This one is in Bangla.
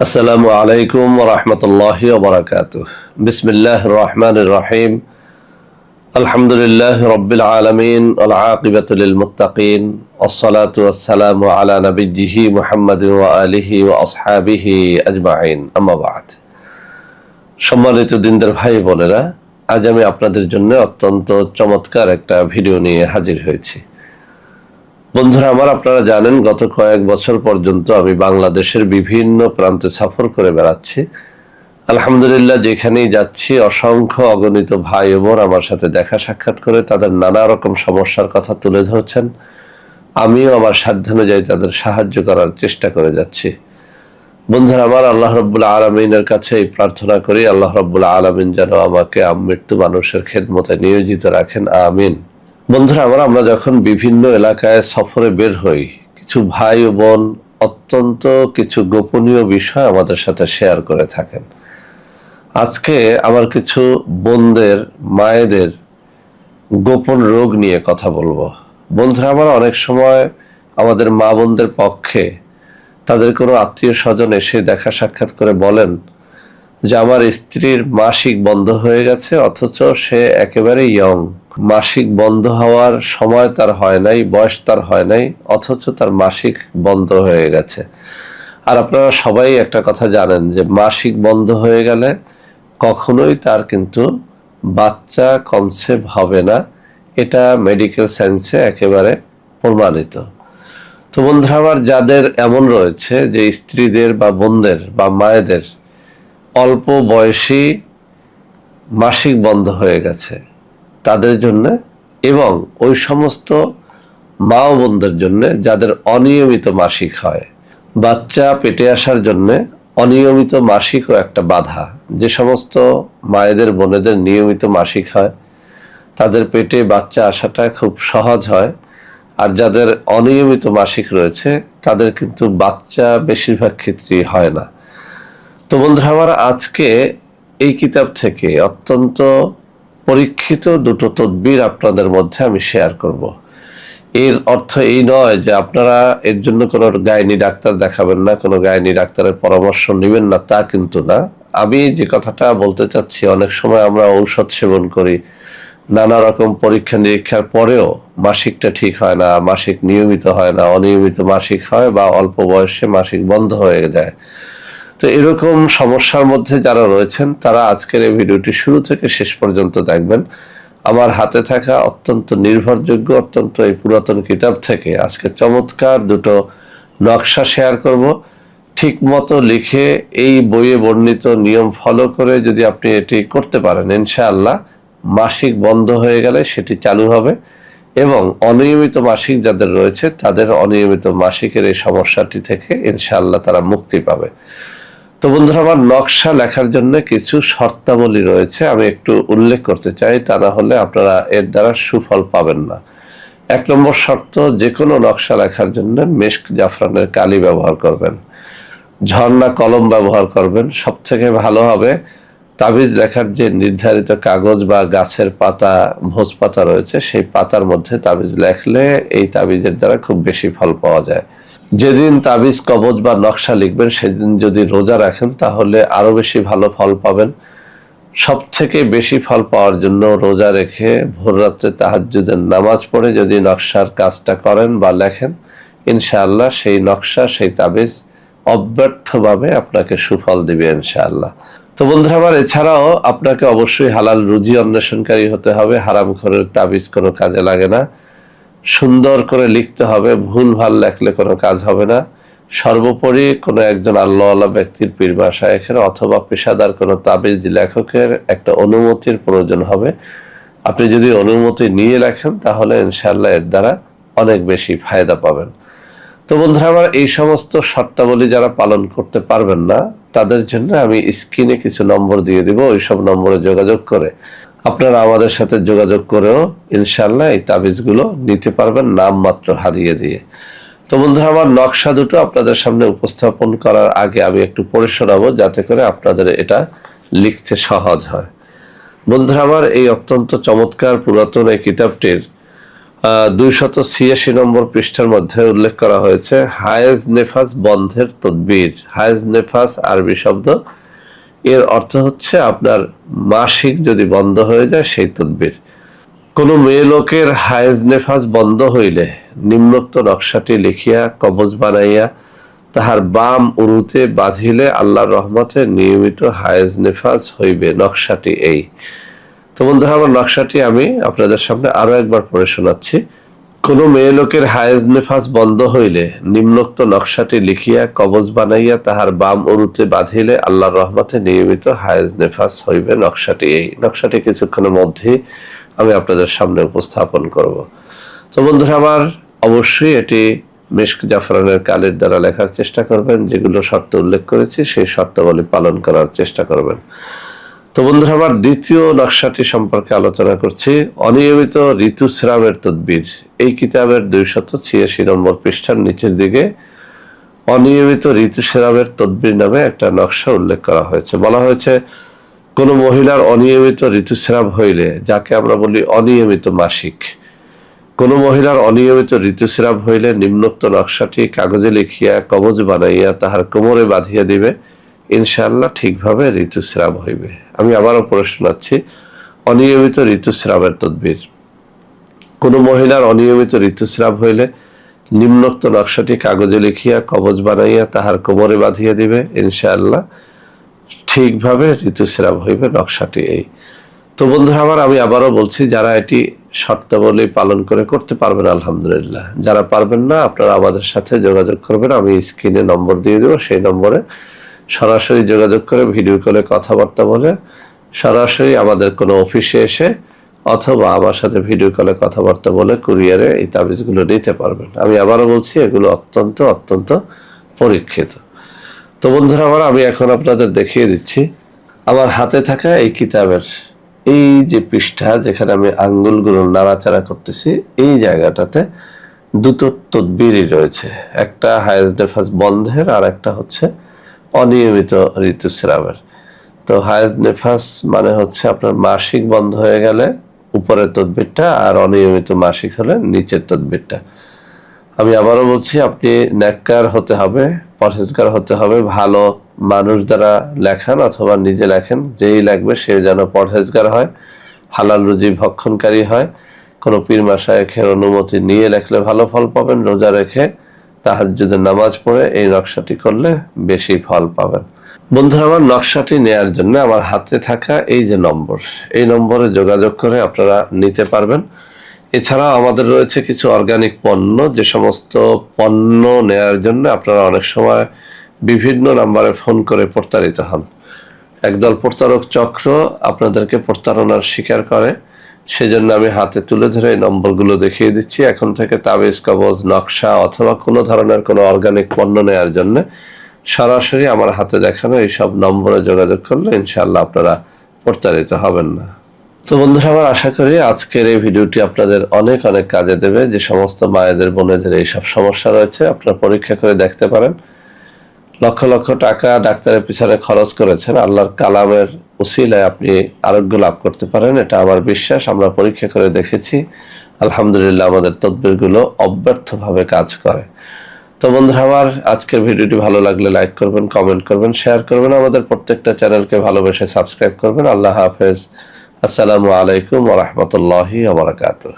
আসসালামু আলাইকুম ওয়া রাহমাতুল্লাহি ওয়া বারাকাতুহু। বিসমিল্লাহির রহমানির রহিম। আলহামদুলিল্লাহি রাব্বিল আলামিন ওয়াল আকিবাতু লিল মুত্তাকিন। ওয়াসসালাতু ওয়াসসালামু আলা নাবিয়্যিহি মুহাম্মাদিন ওয়া আলিহি ওয়া আসহাবিহি আজমাইন। আম্মা বা'দ। সম্মানিত দিনদার ভাই বোনেরা, আজ আমি আপনাদের জন্য অত্যন্ত চমৎকার একটা ভিডিও নিয়ে হাজির হয়েছি। বন্ধুরা আমার, আপনারা জানেন গত কয়েক বছর পর্যন্ত আমি বাংলাদেশের বিভিন্ন প্রান্তে সফর করে বেড়াচ্ছি। আলহামদুলিল্লাহ, যেখানেই যাচ্ছি অসংখ্য অগণিত ভাই ও বোন আমার সাথে দেখা সাক্ষাৎ করে তাদের নানা রকম সমস্যার কথা তুলে ধরছেন। আমিও আমার সাধ্যানুযায়ী তাদের সাহায্য করার চেষ্টা করে যাচ্ছি। বন্ধুরা আমার, আল্লাহ রাব্বুল আলামিনের কাছে এই প্রার্থনা করি, আল্লাহ রাব্বুল আলামিন যেন আমাকে আমৃত্যু মানুষের খেদমতে নিয়োজিত রাখেন, আমিন। বন্ধুরা আমার, আমরা যখন বিভিন্ন এলাকায় সফরে বের হই, কিছু ভাই ও বোন অত্যন্ত কিছু গোপনীয় বিষয় আমাদের সাথে শেয়ার করে থাকেন। আজকে আমার কিছু বোনদের, মায়েদের গোপন রোগ নিয়ে কথা বলবো। বন্ধুরা আমার, অনেক সময় আমাদের মা বোনদের পক্ষে তাদের কোনো আত্মীয় স্বজন এসে দেখা সাক্ষাৎ করে বলেন যে আমার স্ত্রীর মাসিক বন্ধ হয়ে গেছে, অথচ সে একেবারে ইয়ং, মাসিক বন্ধ হওয়ার সময় তার হয় নাই, বয়স তার হয় নাই, অথচ তার মাসিক বন্ধ হয়ে গেছে। আর আপনারা সবাই একটা কথা জানেন যে মাসিক বন্ধ হয়ে গেলে কখনোই তার কিন্তু বাচ্চা কনসেপ্ট হবে না, এটা মেডিকেল সায়েন্সে একেবারে প্রমাণিত। তো বন্ধুরা আমার, যাদের এমন রয়েছে যে স্ত্রীদের বা বোনদের বা মায়েদের অল্প বয়সী মাসিক বন্ধ হয়ে গেছে, তাদের জন্য এবং ওই সমস্ত মা ও বোনদের জন্য যাদের অনিয়মিত মাসিক হয়, বাচ্চা পেটে আসার জন্য অনিয়মিত মাসিকও একটা বাধা। যে সমস্ত মায়েদের বোনেদের নিয়মিত মাসিক হয় তাদের পেটে বাচ্চা আসাটা খুব সহজ হয়, আর যাদের অনিয়মিত মাসিক রয়েছে তাদের কিন্তু বাচ্চা বেশিরভাগ ক্ষেত্রেই হয় না। তো বন্ধুরা আমার, আজকে এই কিতাব থেকে অত্যন্ত পরীক্ষিত দুটো তদবির আপনাদের মধ্যে আমি শেয়ার করব। এর অর্থ এই নয় যে আপনারা এর জন্য কোনো গাইনি ডাক্তার দেখাবেন না, কোনো গাইনি ডাক্তারের পরামর্শ নেবেন না, তা কিন্তু না। আমি যে কথাটা বলতে চাচ্ছি, অনেক সময় আমরা ঔষধ সেবন করি, নানা রকম পরীক্ষা নিরীক্ষার পরেও মাসিকটা ঠিক হয় না, মাসিক নিয়মিত হয় না, অনিয়মিত মাসিক হয় বা অল্প বয়সে মাসিক বন্ধ হয়ে যায়। তো এরকম সমস্যার মধ্যে যারা রয়েছেন তারা আজকের এই ভিডিওটি শুরু থেকে শেষ পর্যন্ত দেখবেন। আমার হাতে থাকা অত্যন্ত নির্ভরযোগ্য, অত্যন্ত এই পুরাতন কিতাব থেকে আজকে চমৎকার দুটো নকশা শেয়ার করব। ঠিক মতো লিখে এই বইয়ে বর্ণিত নিয়ম ফলো করে যদি আপনি এটি করতে পারেন, ইনশাআল্লাহ মাসিক বন্ধ হয়ে গেলে সেটি চালু হবে এবং অনিয়মিত মাসিক যাদের রয়েছে তাদের অনিয়মিত মাসিকের এই সমস্যাটি থেকে ইনশাআল্লাহ তারা মুক্তি পাবে। তো বন্ধুরা আমার, নকশা লেখার জন্য কিছু শর্তাবলী রয়েছে, আমি একটু উল্লেখ করতে চাই, তা না হলে আপনারা এর দ্বারা সুফল পাবেন না। 1 নম্বর শর্ত, যে কোনো নকশা লেখার জন্য মেশক জাফরানের কালি ব্যবহার করবেন, ঝর্ণা কলম ব্যবহার করবেন। সব থেকে ভালো হবে তাবিজ লেখার যে নির্ধারিত কাগজ বা গাছের পাতা, ভোজ পাতা রয়েছে, সেই পাতার মধ্যে তাবিজ লেখলে এই তাবিজের দ্বারা খুব বেশি ফল পাওয়া যায়। যেদিন তাবিজ কবজ বা নকশা লিখবেন সেদিন যদি রোজা রাখেন তাহলে আরো বেশি ভালো ফল পাবেন। সব থেকে বেশি ফল পাওয়ার জন্য রোজা রেখে ভোর রাত্রে তাহাজ্জুদের নামাজ পড়ে যদি নকশার কাজটা করেন বা লেখেন, ইনশাআল্লাহ সেই নকশা, সেই তাবিজ অব্যর্থভাবে আপনাকে সুফল দিবে ইনশাআল্লাহ। তো বন্ধুরা আমার, এছাড়াও আপনাকে অবশ্যই হালাল রুজি অন্বেষণকারী হতে হবে। হারামখোরের তাবিজ কোনো কাজে লাগে না। সুন্দর করে লিখতে হবে, ভুল ভাল লেখলে কোনো কাজ হবে না। সর্বোপরি কোনো একজন আল্লাহওয়ালা ব্যক্তির, পীর বা শায়েখের অথবা পেশাদার কোনো তাবিজ লেখকের একটা অনুমতির প্রয়োজন হবে। আপনি যদি অনুমতি নিয়ে লেখেন তাহলে ইনশাআল্লাহ এর দ্বারা অনেক বেশি ফায়দা পাবেন। তো বন্ধুরা আমার, এই সমস্ত শর্তাবলী যারা পালন করতে পারবেন না তাদের জন্য আমি স্ক্রিনে কিছু নম্বর দিয়ে দিব, ওই সব নম্বরে যোগাযোগ করে আপনারা আমাদের সাথে যোগাযোগ করেও ইনশাআল্লাহ এই তাবিজগুলো নিতে পারবেন নামমাত্র হাদিয়া দিয়ে। তো বন্ধুরা আমার, নকশা দুটো আপনাদের সামনে উপস্থাপন করার আগে আমি একটু পড়ে শোনাবো, যাতে করে আপনাদের এটা লিখতে সহজ হয়। বন্ধুরা আমার, এই অত্যন্ত চমৎকার পুরাতন এই কিতাবটির 286 নম্বর পৃষ্ঠার মধ্যে উল্লেখ করা হয়েছে হায়েজ নেফাস বন্ধের তদবির। হায়েজ নেফাস আরবি শব্দ, এর অর্থ হচ্ছে আপনার মাসিক যদি বন্ধ হয়ে যায় সেই তদবির। কোনো মেয়ে লোকের হায়েজ নেফাস বন্ধ হইলে নিম্নোক্ত নকশাটি লিখিয়া কবজ বানাইয়া তাহার বাম উরুতে বাঁধিলে আল্লাহর রহমতে নিয়মিত হায়েজ নেফাস হইবে। নকশাটি এই। তো বন্ধুরা, আমার নকশাটি আমি আপনাদের সামনে আরো একবার পড়ে শোনাচ্ছি। কোনো মেয়ে লোকের হায়েজ নেফাস বন্ধ হইলে নিম্নোক্ত নকশাটি লিখিয়া কবজ বানাইয়া তাহার বাম উরুতে বাঁধিলে আল্লাহর রহমতে নিয়মিত হায়েজ নেফাস হইবে। নকশাটি এই। নকশাটি কিছুক্ষণের মধ্যেই আমি আপনাদের সামনে উপস্থাপন করব। তো বন্ধুরা আমার, অবশ্যই এটি মিশক জাফরানের কালির দ্বারা লেখার চেষ্টা করবেন। যেগুলো শর্ত উল্লেখ করেছি সেই শর্তাবলী পালন করার চেষ্টা করবেন। তো বন্ধুরা আমার, দ্বিতীয় নকশাটি সম্পর্কে আলোচনা করছি, অনিয়মিত ঋতুস্রাবের তদবির। এই কিতাবের 286 নম্বর পৃষ্ঠার নিচের দিকে অনিয়মিত ঋতুস্রাবের তদবির নামে একটা নকশা উল্লেখ করা হয়েছে। বলা হয়েছে কোনো মহিলার অনিয়মিত ঋতুস্রাব হইলে, যাকে আমরা বলি অনিয়মিত মাসিক, কোনো মহিলার অনিয়মিত ঋতুস্রাব হইলে নিম্নোক্ত নকশাটি কাগজে লিখিয়া কবজ বানাইয়া তাহার কোমরে বাঁধিয়া দিবে, ইনশাআল্লাহ ঠিকভাবে ঋতুস্রাব হইবে। আমি আবারও পড়ে শোনাচ্ছি, অনিয়মিত ঋতুস্রাবের তদবির। কোনো মহিলার অনিয়মিত ঋতুস্রাব হইলে নিম্নোক্ত নকশাটি কাগজে লিখিয়া কবজ বানাইয়া তাহার কোমরে বাঁধিয়া দিবে, ইনশাআল্লাহ ঠিকভাবে ঋতুস্রাব হইবে। নকশাটি এই। তো বন্ধুরা আমার, আমি আবারও বলছি, যারা এটি শর্তাবলী পালন করে করতে পারবেন আলহামদুলিল্লাহ, যারা পারবেন না আপনারা আমাদের সাথে যোগাযোগ করবেন। আমি স্ক্রিনে নম্বর দিয়ে দেবো, সেই নম্বরে সরাসরি যোগাযোগ করে ভিডিও কলে কথাবার্তা বলে সরাসরি আমাদের কোনো অফিসে এসে অথবা আমার সাথে ভিডিও কলে কথাবার্তা বলে কুরিয়ারে এই তাবিজগুলো নিতে পারবেন। আমি আবারও বলছি, এগুলো অত্যন্ত অত্যন্ত পরীক্ষিত। তো বন্ধুরা আমার, আমি এখন আপনাদের দেখিয়ে দিচ্ছি আমার হাতে থাকা এই কিতাবের এই যে পৃষ্ঠা, যেখানে আমি আঙ্গুলগুলো নাড়াচাড়া করতেছি, এই জায়গাটাতে দুটো তদবিরই রয়েছে। একটা হায়েজ নেফাস বন্ধের, আর একটা হচ্ছে অনিয়মিত ঋতুস্রাবের। তো হায়েজ নেফাস মানে হচ্ছে আপনার মাসিক বন্ধ হয়ে গেলে উপরের তদবিরটা, আর অনিয়মিত মাসিক হলে নিচের তদবিরটা। আমি আবারও বলছি, আপনি নেককার হতে হবে, পরহেজগার হতে হবে, ভালো মানুষ দ্বারা লেখান অথবা নিজে লেখেন, যেই লাগবে সে যেন পরহেজগার হয়, হালাল রুজি ভক্ষণকারী হয়। কোনো পীর মাশায়েখের অনুমতি নিয়ে লেখলে ভালো ফল পাবেন। রোজা রেখে তাহাজ্জুদের নামাজ পড়ে এই নকশাটি করলে বেশি ফল পাবেন। বন্ধুরা আমার, নকশাটি নেয়ার জন্য আমার হাতে থাকা এই যে নম্বর, এই নম্বরে যোগাযোগ করে আপনারা নিতে পারবেন। এছাড়াও আমাদের রয়েছে কিছু অর্গানিক পণ্য, যে সমস্ত পণ্য নেয়ার জন্য আপনারা অনেক সময় বিভিন্ন নাম্বারে ফোন করে প্রতারিত হন। একদল প্রতারক চক্র আপনাদেরকে প্রতারণার শিকার করে, সেজন্য আমি হাতে তুলে ধরে এই নম্বরগুলো দেখিয়ে দিচ্ছি। এখন থেকে তাবিজ, কবজ, নকশা অথবা কোনো ধরনের কোনো অর্গানিক পণ্য নেওয়ার জন্য সরাসরি আমার হাতে দেখানো এই সব নম্বরে যোগাযোগ করলে ইনশাআল্লাহ আপনারা প্রতারিত হবেন না। তো বন্ধুরা আমার, আশা করি আজকের এই ভিডিওটি আপনাদের অনেক অনেক কাজে দেবে। যে সমস্ত মায়েদের, বোনেদের এইসব সমস্যা রয়েছে, আপনারা পরীক্ষা করে দেখতে পারেন। লক্ষ লক্ষ টাকা ডাক্তারের পিছনে খরচ করেছেন, আল্লাহর কালামের উসিলায় আপনি আরোগ্য লাভ করতে পারেন, এটা আমার বিশ্বাস। আমরা পরীক্ষা করে দেখেছি, আলহামদুলিল্লাহ আমাদের তদবিরগুলো অব্যর্থভাবে কাজ করে। তো বন্ধুরা আমার, আজকের ভিডিওটি ভালো লাগলে লাইক করবেন, কমেন্ট করবেন, শেয়ার করবেন। আমাদের প্রত্যেকটা চ্যানেলকে ভালোবেসে সাবস্ক্রাইব করবেন। আল্লাহ হাফেজ। আসসালামু আলাইকুম ওয়া রাহমাতুল্লাহি ওয়া বারাকাতুহু।